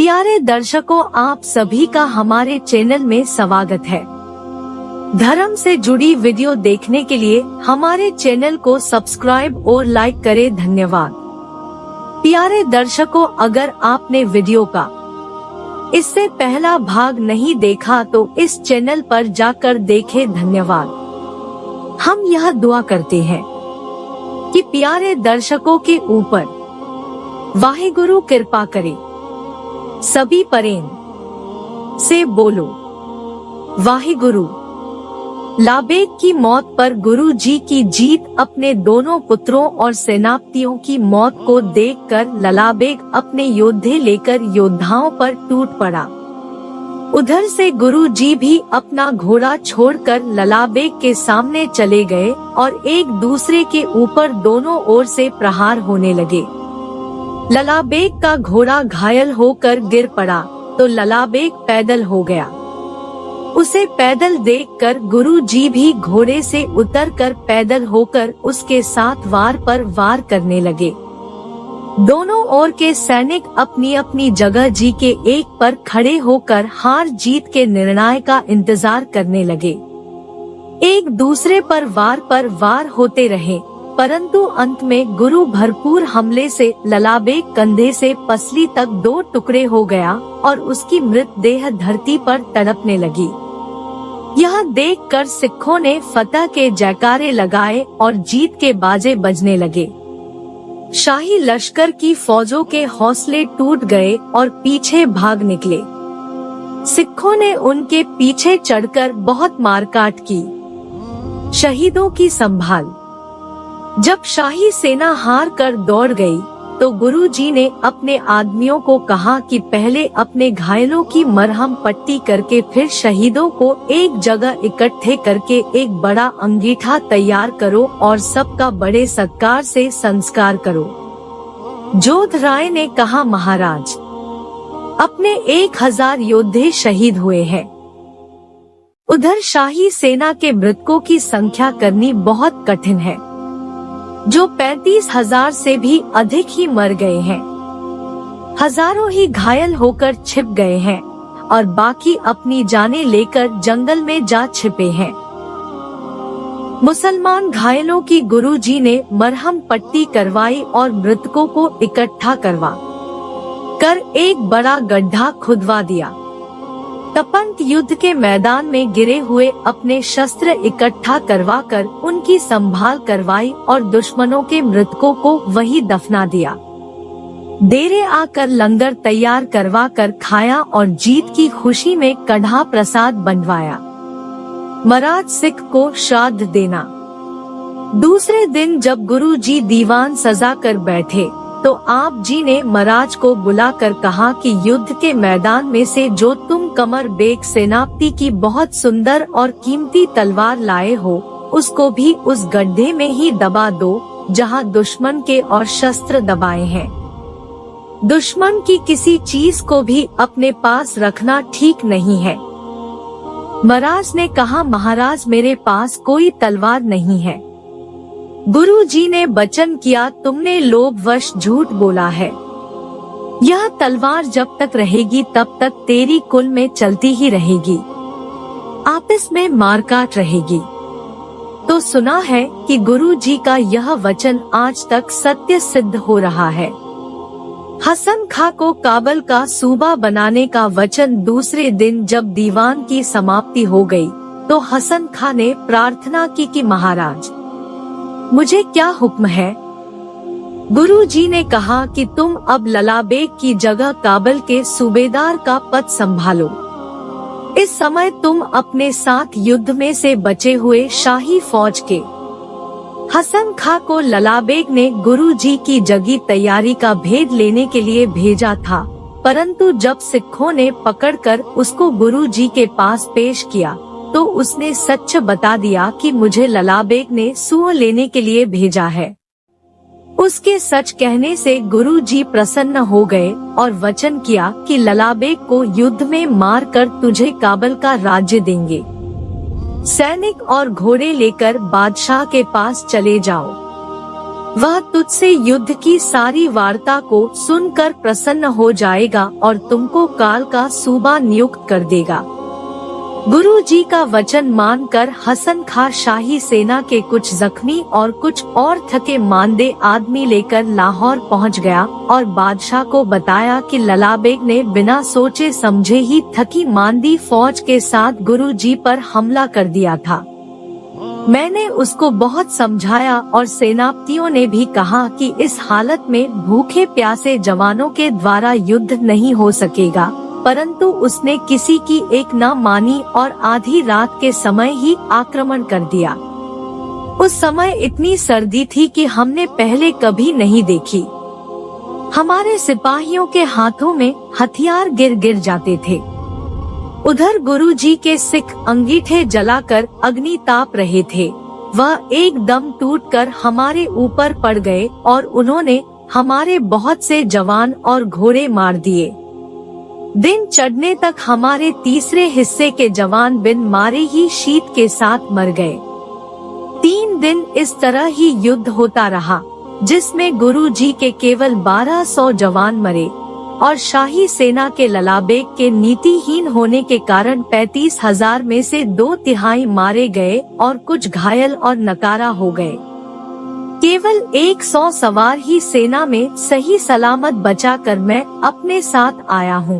प्यारे दर्शकों, आप सभी का हमारे चैनल में स्वागत है। धर्म से जुड़ी वीडियो देखने के लिए हमारे चैनल को सब्सक्राइब और लाइक करें। धन्यवाद। प्यारे दर्शकों, अगर आपने वीडियो का इससे पहला भाग नहीं देखा तो इस चैनल पर जाकर देखें। धन्यवाद। हम यह दुआ करते हैं कि प्यारे दर्शकों के ऊपर वाहिगुरु कृपा करे। सभी प्रेम से बोलो वाहिगुरु। लाबेग की मौत पर गुरु जी की जीत। अपने दोनों पुत्रों और सेनापतियों की मौत को देखकर ललाबेग अपने योद्धे लेकर योद्धाओं पर टूट पड़ा। उधर से गुरु जी भी अपना घोड़ा छोड़कर ललाबेग के सामने चले गए और एक दूसरे के ऊपर दोनों ओर से प्रहार होने लगे। ललाबेग का घोड़ा घायल होकर गिर पड़ा तो ललाबेग पैदल हो गया। उसे पैदल देखकर गुरु जी भी घोड़े से उतरकर पैदल होकर उसके साथ वार पर वार करने लगे। दोनों ओर के सैनिक अपनी अपनी जगह जी के एक पर खड़े होकर हार जीत के निर्णय का इंतजार करने लगे। एक दूसरे पर वार होते रहे, परंतु अंत में गुरु भरपूर हमले से ललाबेग कंधे से पसली तक 2 टुकड़े हो गया और उसकी मृतदेह धरती पर तड़पने लगी। यह देखकर सिखों ने फतह के जयकारे लगाए और जीत के बाजे बजने लगे। शाही लश्कर की फौजों के हौसले टूट गए और पीछे भाग निकले। सिखों ने उनके पीछे चढ़कर बहुत मारकाट की। शहीदों की संभाल। जब शाही सेना हार कर दौड़ गई तो गुरु जी ने अपने आदमियों को कहा कि पहले अपने घायलों की मरहम पट्टी करके फिर शहीदों को एक जगह इकट्ठे करके एक बड़ा अंगीठा तैयार करो और सबका बड़े सत्कार से संस्कार करो। जोधराय ने कहा, महाराज, अपने 1000 योद्धे शहीद हुए हैं। उधर शाही सेना के मृतकों की संख्या करनी बहुत कठिन है, जो 35,000 से भी अधिक ही मर गए हैं। हजारों ही घायल होकर छिप गए हैं और बाकी अपनी जानें लेकर जंगल में जा छिपे हैं। मुसलमान घायलों की गुरुजी ने मरहम पट्टी करवाई और मृतकों को इकट्ठा करवा कर एक बड़ा गड्ढा खुदवा दिया। तपंत युद्ध के मैदान में गिरे हुए अपने शस्त्र इकट्ठा करवाकर उनकी संभाल करवाई और दुश्मनों के मृतकों को वही दफना दिया। डेरे आकर लंगर तैयार करवाकर खाया और जीत की खुशी में कढ़ा प्रसाद बनवाया। महाराज सिख को श्राद्ध देना। दूसरे दिन जब गुरु जी दीवान सजा कर बैठे तो आप जी ने महाराज को बुलाकर कहा कि युद्ध के मैदान में से जो तुम कमर बेग सेनापति की बहुत सुंदर और कीमती तलवार लाए हो, उसको भी उस गड्ढे में ही दबा दो जहां दुश्मन के और शस्त्र दबाए हैं। दुश्मन की किसी चीज को भी अपने पास रखना ठीक नहीं है। महाराज ने कहा, महाराज, मेरे पास कोई तलवार नहीं है। गुरु जी ने वचन किया, तुमने लोभवश झूठ बोला है। यह तलवार जब तक रहेगी तब तक तेरी कुल में चलती ही रहेगी, आपस में मारकाट रहेगी। तो सुना है कि गुरु जी का यह वचन आज तक सत्य सिद्ध हो रहा है। हसन खां को काबल का सूबा बनाने का वचन दूसरे दिन जब दीवान की समाप्ति हो गई तो हसन खां ने प्रार्थना की कि महाराज, मुझे क्या हुक्म है? गुरु जी ने कहा कि तुम अब ललाबेग की जगह काबल के सूबेदार का पद संभालो। इस समय तुम अपने साथ युद्ध में से बचे हुए शाही फौज के हसन खां को ललाबेग ने गुरु जी की जगी तैयारी का भेद लेने के लिए भेजा था, परंतु जब सिखों ने पकड़कर उसको गुरु जी के पास पेश किया तो उसने सच बता दिया कि मुझे ललाबेग ने सूह लेने के लिए भेजा है। उसके सच कहने से गुरु जी प्रसन्न हो गए और वचन किया कि ललाबेग को युद्ध में मार कर तुझे काबल का राज्य देंगे। सैनिक और घोड़े लेकर बादशाह के पास चले जाओ। वह तुझसे युद्ध की सारी वार्ता को सुनकर प्रसन्न हो जाएगा और तुमको काल का सूबा नियुक्त कर देगा। गुरु जी का वचन मानकर हसन खां शाही सेना के कुछ जख्मी और कुछ और थके मांदे आदमी लेकर लाहौर पहुंच गया और बादशाह को बताया कि लला बेग ने बिना सोचे समझे ही थकी मांदी फौज के साथ गुरु जी पर हमला कर दिया था। मैंने उसको बहुत समझाया और सेनापतियों ने भी कहा कि इस हालत में भूखे प्यासे जवानों के द्वारा युद्ध नहीं हो सकेगा, परंतु उसने किसी की एक न मानी और आधी रात के समय ही आक्रमण कर दिया। उस समय इतनी सर्दी थी कि हमने पहले कभी नहीं देखी। हमारे सिपाहियों के हाथों में हथियार गिर गिर जाते थे। उधर गुरु जी के सिख अंगीठे जलाकर अग्नि ताप रहे थे। वह एकदम टूटकर हमारे ऊपर पड़ गए और उन्होंने हमारे बहुत से जवान और घोड़े मार दिए। दिन चढ़ने तक हमारे तीसरे हिस्से के जवान बिन मारे ही शीत के साथ मर गए। 3 दिन इस तरह ही युद्ध होता रहा, जिसमें गुरु जी के केवल 1200 जवान मरे और शाही सेना के लला बेग के नीतिहीन होने के कारण 35,000 में से 2/3 मारे गए और कुछ घायल और नकारा हो गए। केवल 100 सवार ही सेना में सही सलामत बचाकर मैं अपने साथ आया हूँ।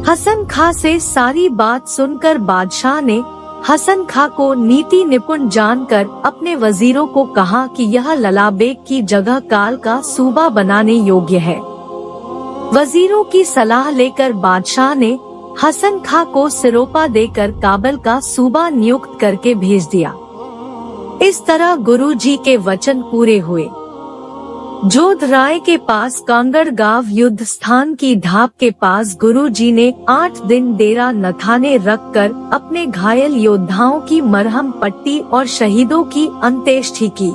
हसन खां से सारी बात सुनकर बादशाह ने हसन खां को नीति निपुण जानकर अपने वजीरों को कहा कि यह लला बेग की जगह काल का सूबा बनाने योग्य है। वजीरों की सलाह लेकर बादशाह ने हसन खां को सिरोपा देकर काबल का सूबा नियुक्त करके भेज दिया। इस तरह गुरु जी के वचन पूरे हुए। जोधराय के पास कांगड़ गांव युद्ध स्थान की ढाब के पास गुरु जी ने 8 दिन डेरा नथाने रखकर अपने घायल योद्धाओं की मरहम पट्टी और शहीदों की अंत्येष्टि की।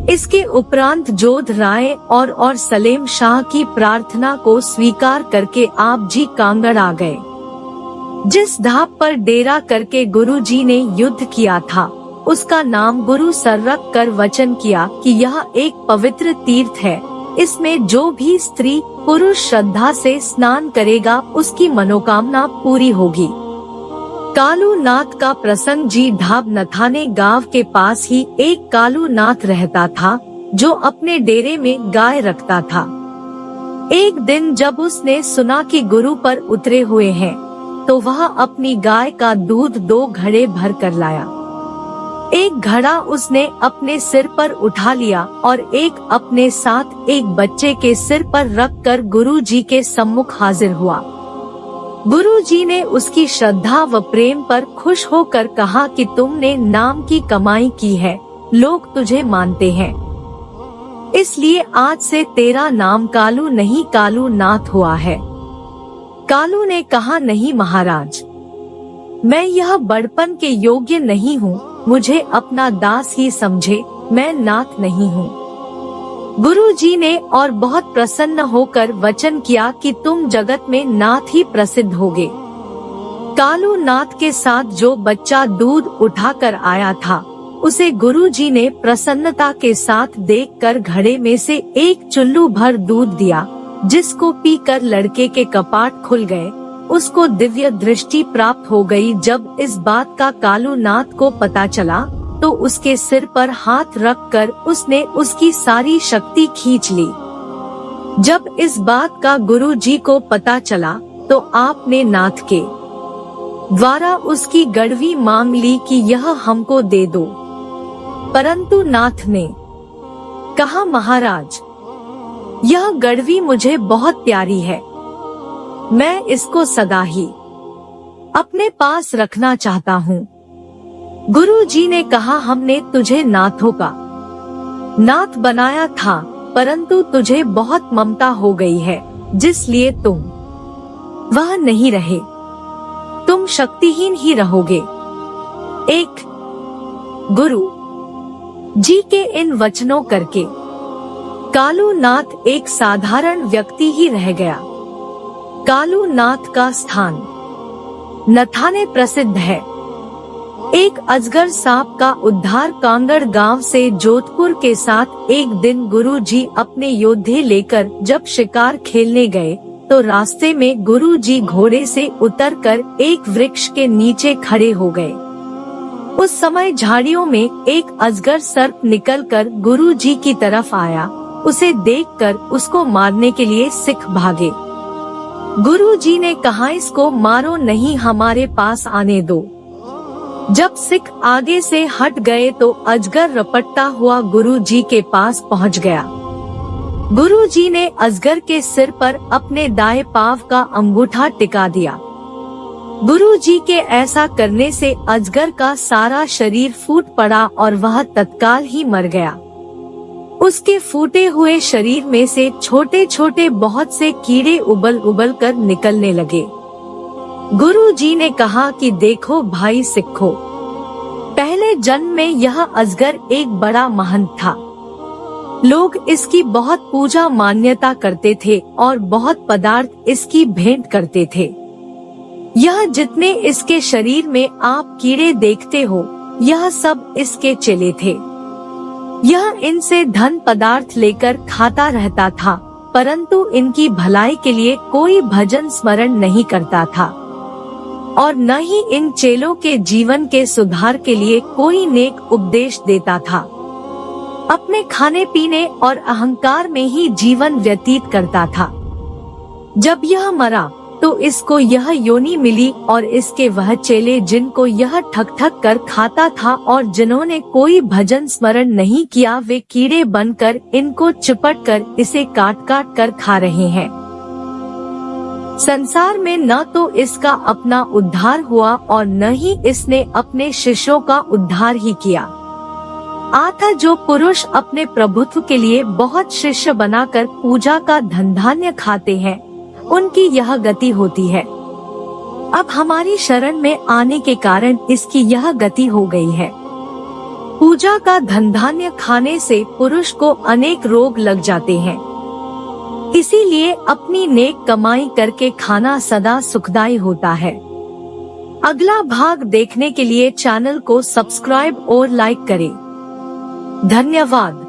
इसके उपरांत जोधराय और सलेम शाह की प्रार्थना को स्वीकार करके आप जी कांगड़ आ गए। जिस ढाब पर डेरा करके गुरु जी ने युद्ध किया था, उसका नाम गुरु सर रख कर वचन किया कि यह एक पवित्र तीर्थ है। इसमें जो भी स्त्री पुरुष श्रद्धा से स्नान करेगा उसकी मनोकामना पूरी होगी। कालू नाथ का प्रसंग जी ढाब नथाने गांव के पास ही एक कालू नाथ रहता था, जो अपने डेरे में गाय रखता था। एक दिन जब उसने सुना कि गुरु पर उतरे हुए हैं, तो वह अपनी गाय का दूध 2 घड़े भर कर लाया। एक घड़ा उसने अपने सिर पर उठा लिया और एक अपने साथ एक बच्चे के सिर पर रखकर गुरु जी के सम्मुख हाजिर हुआ। गुरु जी ने उसकी श्रद्धा व प्रेम पर खुश होकर कहा कि तुमने नाम की कमाई की है, लोग तुझे मानते हैं, इसलिए आज से तेरा नाम कालू नहीं कालू नाथ हुआ है। कालू ने कहा, नहीं महाराज, मैं यह बड़पन के योग्य नहीं हूँ, मुझे अपना दास ही समझे, मैं नाथ नहीं हूँ। गुरु जी ने और बहुत प्रसन्न होकर वचन किया कि तुम जगत में नाथ ही प्रसिद्ध होगे। कालू नाथ के साथ जो बच्चा दूध उठाकर आया था, उसे गुरु जी ने प्रसन्नता के साथ देखकर घड़े में से एक चुल्लू भर दूध दिया, जिसको पीकर लड़के के कपाट खुल गए। उसको दिव्य दृष्टि प्राप्त हो गई। जब इस बात का कालू नाथ को पता चला, तो उसके सिर पर हाथ रखकर उसने उसकी सारी शक्ति खींच ली। जब इस बात का गुरु जी को पता चला, तो आपने नाथ के द्वारा उसकी गड़वी मांग ली कि यह हमको दे दो। परंतु नाथ ने कहा, महाराज, यह गड़वी मुझे बहुत प्यारी है, मैं इसको सदा ही अपने पास रखना चाहता हूँ। गुरु जी ने कहा, हमने तुझे नाथों का नाथ बनाया था, परंतु तुझे बहुत ममता हो गई है, जिसलिए तुम वह नहीं रहे, तुम शक्तिहीन ही रहोगे। एक गुरु जी के इन वचनों करके कालू नाथ एक साधारण व्यक्ति ही रह गया। कालू नाथ का स्थान नथाने प्रसिद्ध है। एक अजगर सांप का उद्धार कांगड़ गांव से जोधपुर के साथ एक दिन गुरुजी अपने योद्धे लेकर जब शिकार खेलने गए तो रास्ते में गुरुजी घोड़े से उतरकर एक वृक्ष के नीचे खड़े हो गए। उस समय झाड़ियों में एक अजगर सर्प निकलकर गुरुजी की तरफ आया। उसे देखकर उसको मारने के लिए सिख भागे। गुरुजी ने कहा, इसको मारो नहीं, हमारे पास आने दो। जब सिख आगे से हट गए तो अजगर रपटता हुआ गुरुजी के पास पहुंच गया। गुरुजी ने अजगर के सिर पर अपने दाएं पांव का अंगूठा टिका दिया। गुरुजी के ऐसा करने से अजगर का सारा शरीर फूट पड़ा और वह तत्काल ही मर गया। उसके फूटे हुए शरीर में से छोटे छोटे बहुत से कीड़े उबल उबल कर निकलने लगे। गुरुजी ने कहा कि देखो भाई सिखो, पहले जन्म में यह अजगर एक बड़ा महंत था। लोग इसकी बहुत पूजा मान्यता करते थे और बहुत पदार्थ इसकी भेंट करते थे। यह जितने इसके शरीर में आप कीड़े देखते हो, यह सब इसके चेले थे। यह इनसे धन पदार्थ लेकर खाता रहता था, परंतु इनकी भलाई के लिए कोई भजन स्मरण नहीं करता था और न ही इन चेलों के जीवन के सुधार के लिए कोई नेक उपदेश देता था। अपने खाने पीने और अहंकार में ही जीवन व्यतीत करता था। जब यह मरा तो इसको यह योनि मिली और इसके वह चेले जिनको यह ठक ठक कर खाता था और जिन्होंने कोई भजन स्मरण नहीं किया, वे कीड़े बनकर इनको चिपट कर इसे काट काट कर खा रहे हैं। संसार में न तो इसका अपना उद्धार हुआ और न ही इसने अपने शिष्यों का उद्धार ही किया। आता जो पुरुष अपने प्रभुत्व के लिए बहुत शिष्य बनाकर पूजा का धन धान्य खाते हैं, उनकी यह गति होती है। अब हमारी शरण में आने के कारण इसकी यह गति हो गई है। पूजा का धन धान्य खाने से पुरुष को अनेक रोग लग जाते हैं। इसीलिए अपनी नेक कमाई करके खाना सदा सुखदायी होता है। अगला भाग देखने के लिए चैनल को सब्सक्राइब और लाइक करें। धन्यवाद।